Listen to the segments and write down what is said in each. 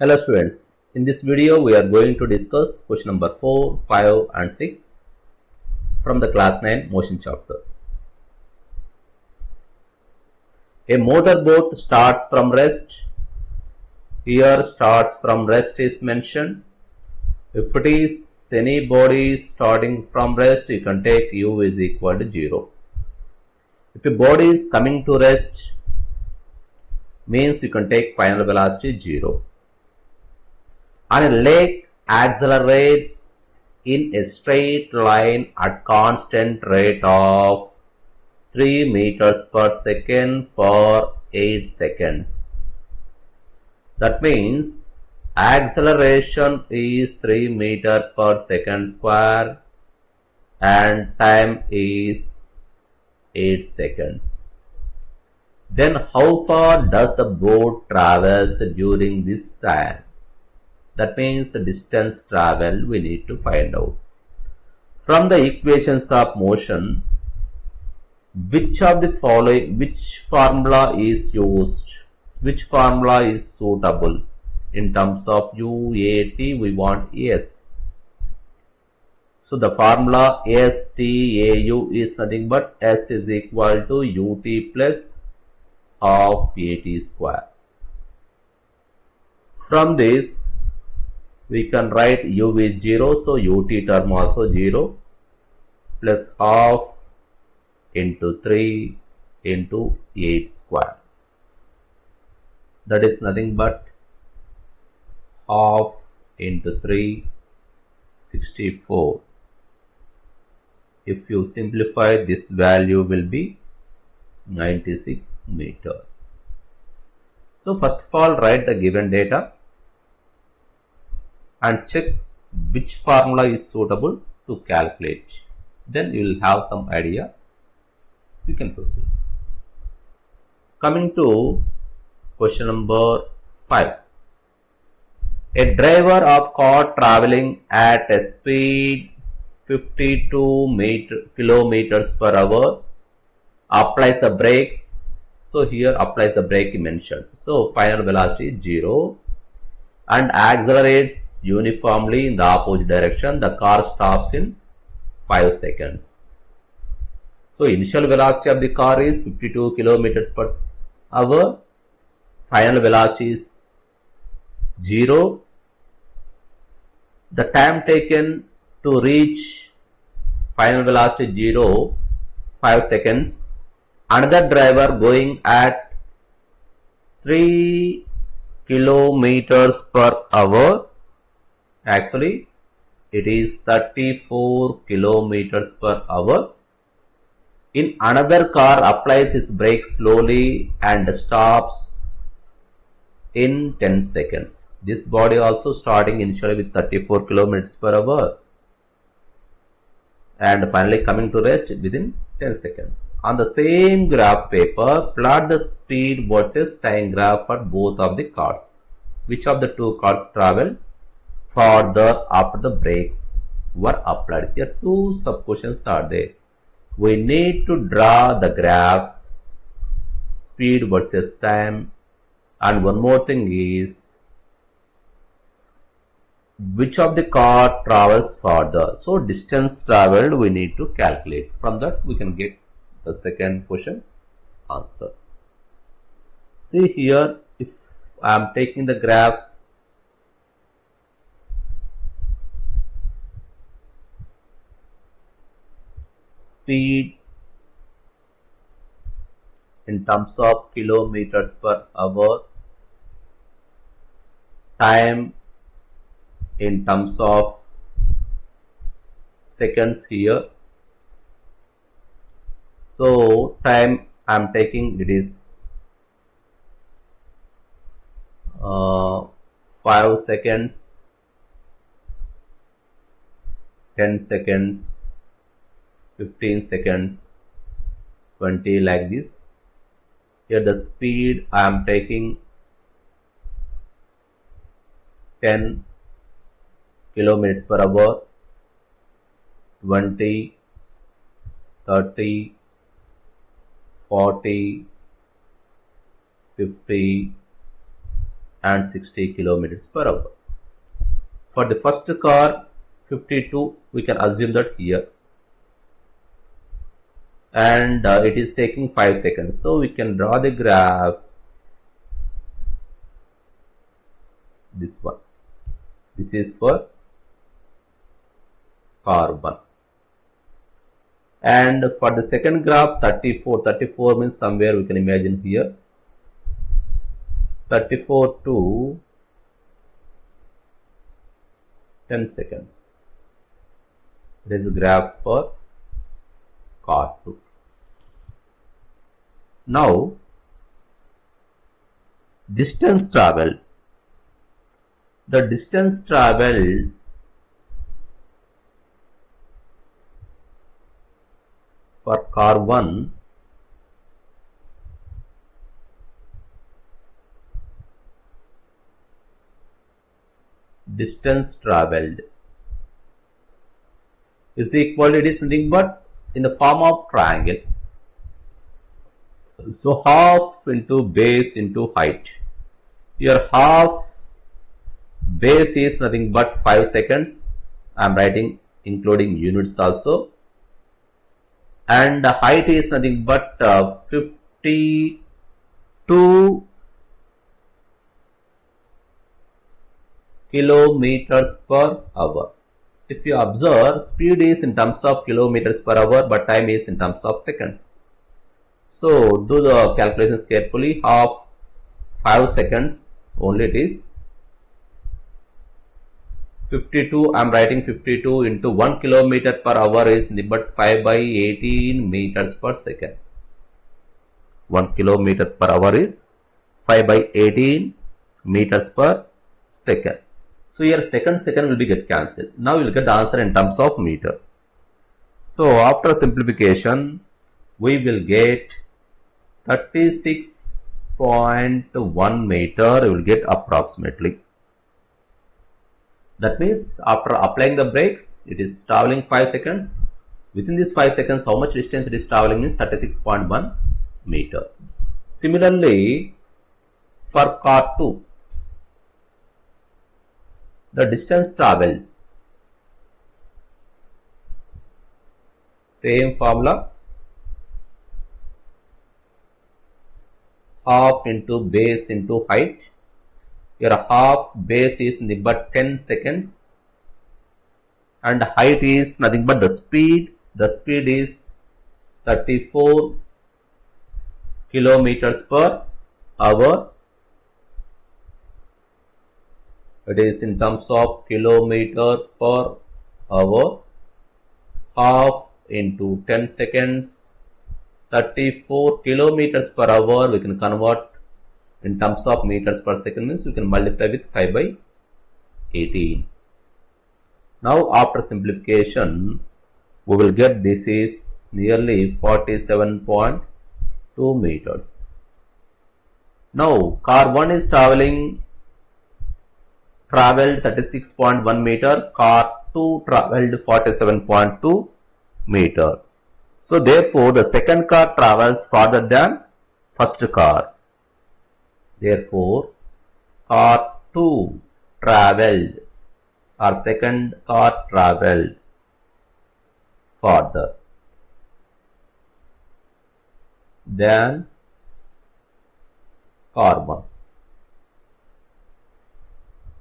Hello students, in this video we are going to discuss question number 4, 5 and 6 from the class 9 motion chapter. A motorboat starts from rest. Here starts from rest is mentioned. If it is any body starting from rest, you can take u is equal to 0. If a body is coming to rest, means you can take final velocity 0. And a lake accelerates in a straight line at constant rate of 3 meters per second for 8 seconds. That means acceleration is 3 meters per second square and time is 8 seconds. Then how far does the boat traverse during this time? That means the distance travel we need to find out. From the equations of motion, which of the following, which formula is used? Which formula is suitable? In terms of u, a, t, we want s. So the formula s, t, a, u is nothing but s is equal to ut plus half at square. From this, we can write u is 0, so ut term also 0 plus half into 3 into 8 square. That is nothing but half into 3, 64. If you simplify, this value will be 96 meter. So first of all, write the given data and check which formula is suitable to calculate. Then you will have some idea. You can proceed. Coming to question number 5. A driver of car traveling at a speed 52 kilometers per hour applies the brakes. So here applies the brake mentioned. So final velocity is 0 and accelerates uniformly in the opposite direction. The car stops in 5 seconds. So initial velocity of the car is 52 kilometers per hour. Final velocity is 0. The time taken to reach final velocity 0, 5 seconds. Another driver going at 3 kilometers per hour, actually it is 34 kilometers per hour. In another car applies his brakes slowly and stops in 10 seconds. This body also starting initially with 34 kilometers per hour and finally coming to rest within 10 seconds. On the same graph paper, plot the speed versus time graph for both of the cars. Which of the two cars travel further after the brakes were applied? Here two sub questions are there. We need to draw the graph, speed versus time, and one more thing is which of the car travels further. So distance traveled we need to calculate. From that we can get the second question answer. See here, if I am taking the graph, speed in terms of kilometers per hour, time in terms of seconds here. So time I am taking, it is 5 seconds, 10 seconds, 15 seconds, 20 like this. Here the speed I am taking 10 kilometers per hour, 20, 30, 40, 50, and 60 kilometers per hour. For the first car 52, we can assume that here, and it is taking 5 seconds. So we can draw the graph, this one. This is for car 1. And for the second graph 34 means somewhere we can imagine here 34 to 10 seconds. It is a graph for car 2. Now distance traveled. The distance traveled for car 1 distance traveled is equal, it is nothing but in the form of triangle. So half into base into height. Here half base is nothing but 5 seconds. I am writing including units also. And the height is nothing but 52 kilometers per hour. If you observe, speed is in terms of kilometers per hour, but time is in terms of seconds. So do the calculations carefully. Half 5 seconds only it is. 52, I am writing 52 into 1 kilometer per hour is but 5 by 18 meters per second. 1 kilometer per hour is 5 by 18 meters per second. So here second will be get cancelled. Now you will get the answer in terms of meter. So after simplification, we will get 36.1 meter. You will get approximately. That means after applying the brakes, it is traveling 5 seconds. Within this 5 seconds, how much distance it is traveling means 36.1 meter. Similarly, for car 2, the distance traveled, same formula, half into base into height. Here half base is nothing but 10 seconds and height is nothing but the speed. The speed is 34 kilometers per hour. It is in terms of kilometer per hour. Half into 10 seconds, 34 kilometers per hour. We can convert in terms of meters per second, means we can multiply with 5 by 18. Now after simplification, we will get this is nearly 47.2 meters. Now car 1 is traveled 36.1 meter, car 2 traveled 47.2 meter. So therefore the second car travels farther than first car. Therefore, car 2 travelled or second car travelled farther than car 1.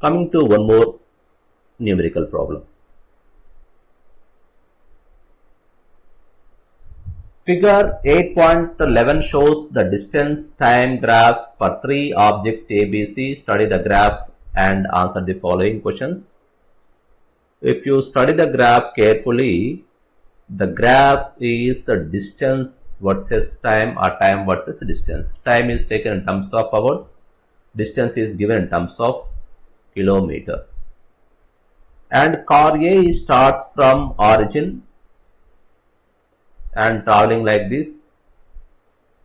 Coming to one more numerical problem. Figure 8.11 shows the distance time graph for 3 objects ABC. Study the graph and answer the following questions. If you study the graph carefully, the graph is distance versus time or time versus distance. Time is taken in terms of hours, distance is given in terms of kilometer. And car A starts from origin and traveling like this,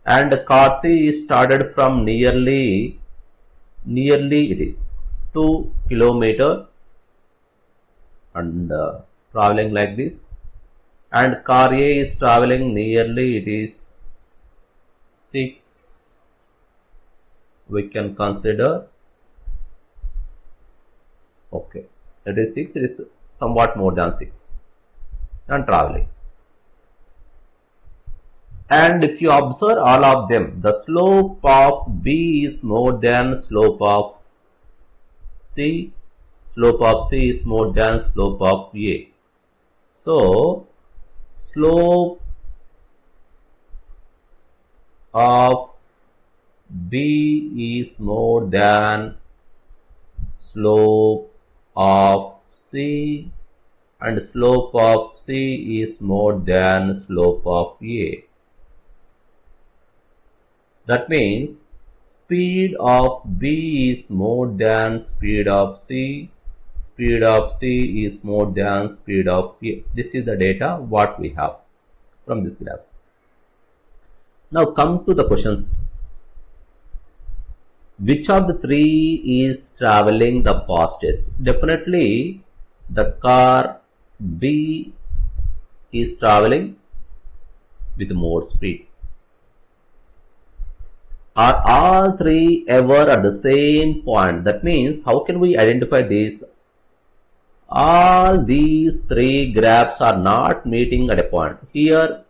and car C is started from nearly it is 2 kilometer and traveling like this, and car A is traveling nearly it is 6, we can consider Okay, it is 6, it is somewhat more than 6 and traveling. And if you observe all of them, the slope of B is more than slope of C. Slope of C is more than slope of A. So, slope of B is more than slope of C, and slope of C is more than slope of A. That means speed of B is more than speed of C. Speed of C is more than speed of A. This is the data what we have from this graph. Now come to the questions. Which of the three is traveling the fastest? Definitely the car B is traveling with more speed. Are all three ever at the same point? That means how can we identify this? All these three graphs are not meeting at a point. Here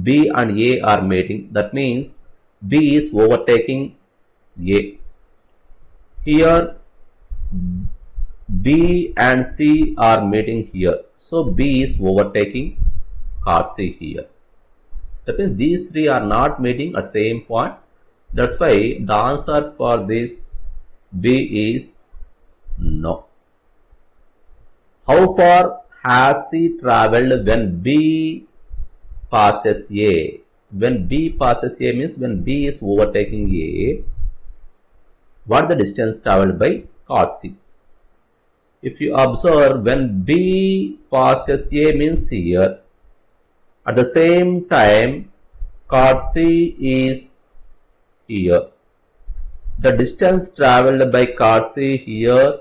B and A are meeting. That means B is overtaking A. Here B and C are meeting here. So B is overtaking car C here. That means these three are not meeting at same point. That's why the answer for this B is no. How far has C traveled when B passes A? When B passes A means when B is overtaking A, what the distance traveled by car C? If you observe, when B passes A means here, at the same time car C is here. The distance traveled by car C here,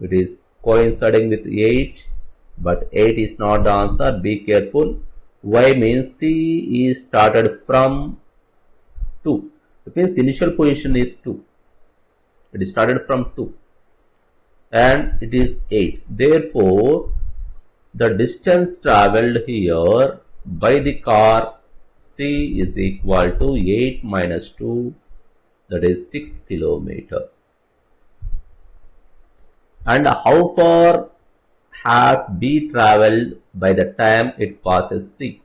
it is coinciding with 8, but 8 is not the answer. Be careful. Y means C is started from 2. It means initial position is 2. It is started from 2 and it is 8. Therefore, the distance traveled here by the car C is equal to 8 minus 2, that is 6 kilometer. And how far has B traveled by the time it passes C?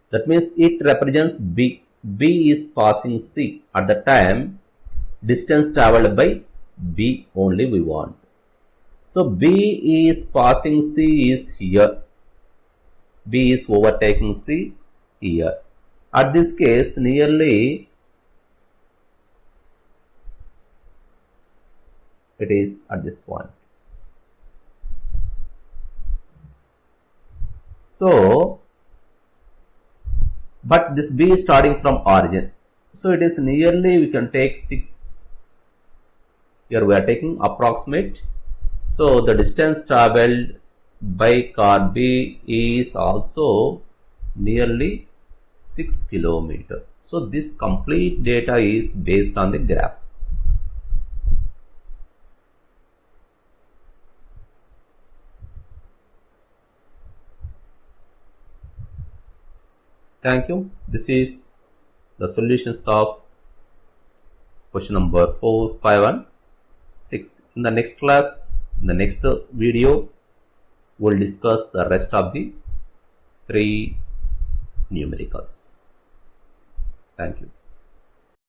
That means it represents B. B is passing C at the time distance traveled by B only we want. So B is passing C is here. B is overtaking C here. At this case, nearly it is at this point. So, but this B is starting from origin. So it is nearly, we can take 6. Here we are taking approximate. So the distance traveled by car B is also nearly 6 kilometer. So this complete data is based on the graph. Thank you. This is the solutions of question number 4, 5 and 6. In the next class, in the next video, we'll discuss the rest of the 3 numericals. Thank you.